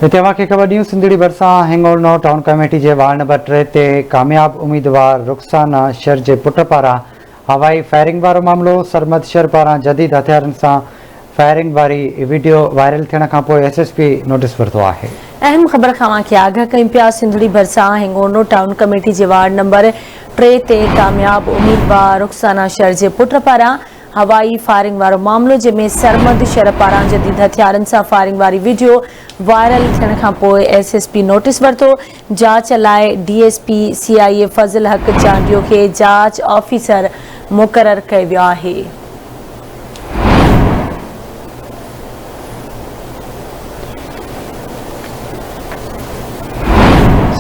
इतवाक़ी ख़बर न्यूज़ सिंधड़ी भरिसां हिंगोरनो town committee के वार्ड नंबर 3 ते कामयाब उम्मीदवार रुखसाना शर के पुट पारां हवाई फायरिंग वारो मामलो। सरमद शर पारां जदीद हथियारन से फायरिंग वारी वीडियो वायरल थियण खां पोइ SSP नोटिस वरितो आहे। अहम खबर खां आगाह कयूं पिया। सिंधड़ी भरिसां हिंगोरनो टाउन कमेटी के वार्ड नंबर 3 ते कामयाब उम्मीदवार रुखसाना शर के पुट पारां हवाई फायरिंग वारो मामलो, जैमें सरमद शर पारां जदीद हथियारन से फायरिंग वारी वीडियो वायरल थियण खां पोइ SSP नोटिस वरितो। जांच लाइ DSP CIA फज़ल हक चांडियो के जांच ऑफिसर मुक़रर कयो वियो आहे।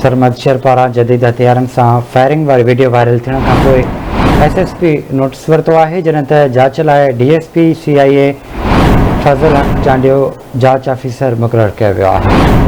सरमद शर पारां जदीद हथियारन से फायरिंग वारी वीडियो वायरल थियण खां पोइ SSP नोटिस वरितो आहे, जॾहिं त जांच लाइ DSP CIA फज़ल हक चांडियो जांच ऑफिसर मुक़रर कयो वियो आहे।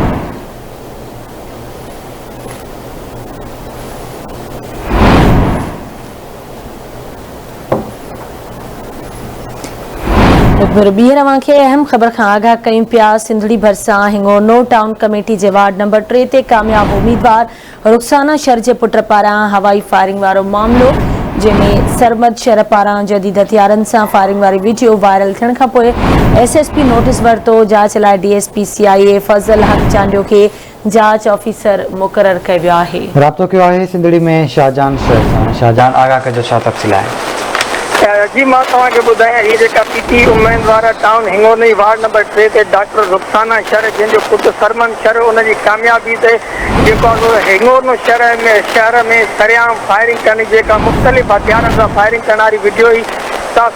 अहम खबर खां आगाह कयूं पिया। सिंधड़ी भरिसां हिंगोरनो टाउन कमेटी के वार्ड नंबर 3 ते कामयाब उम्मीदवार रुखसाना शर के पुट पारां हवाई फायरिंग वारो मामलो, जैमें सरमद शर पारां जदीद हथियारन से फायरिंग वारी वीडियो वायरल थियण खां पोइ SSP नोटिस वरितो। जांच लाइ DSP CIA फज़ल हक चांडियो के जांच ऑफिसर मुक़रर कयो वियो आहे। राब्तो कयो आहे सिंधड़ी में शाहजहान शर सां। शाहजहान आगाह कजो, छा तफ़सील आहे? जी मां तव्हांखे ॿुधायां, हीअ जेका PT उम्मीदवार टाउन हिंगोरनी वार्ड नंबर 3 ते डॉक्टर रुखसाना शर, जंहिंजो पुटु सरमद शर, उनजी कामयाबी ते जेको हिंगोरनो शहर में सरेआम फायरिंग करणी, जेका मुख़्तलिफ़ हथियारनि सां फायरिंग करण वारी वीडियो ई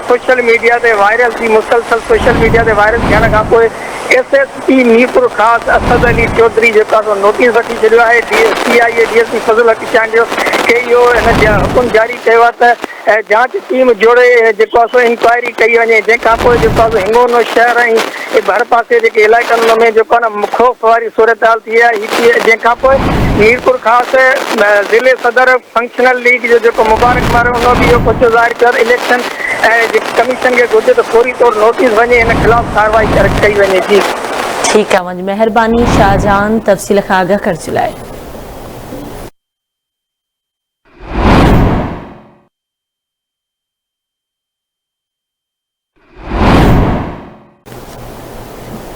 सोशल मीडिया ते वायरल थी, मुसलसल सोशल मीडिया ते वायरल थियण खां पोइ SSP मीरपुर ख़ास असद अली चौधरी जेको नोटिस वठी छॾियो आहे। CIA DSP फज़ल हक चांडियो खे इहो हिन हुकुम जारी कयो आहे त जांच टीम जोड़े जेको इंक्वायरी कई वञे, जंहिंखां पोइ जेको हिंगोरनो शहर ऐं भर पासे जेके इलाइक़नि में जेको ख़ौफ़ वारी सूरत हाल थी आहे, जंहिंखां पोइ मीरपुर ख़ास ज़िले सदर फंक्शनल लीग जो जेको मुबारक मारे उन बि इहो कुझु ज़ाहिर कयो। इलेक्शन कमीशन के घुर्जे तो फौरी तौर नोटिस वञे, हिन ख़िलाफ़ कार्रवाई कई वञे। जी ठीक है, मुंहिंजी महिरबानी। शाहजहान तफ़सील खां आगाह कर लाइ।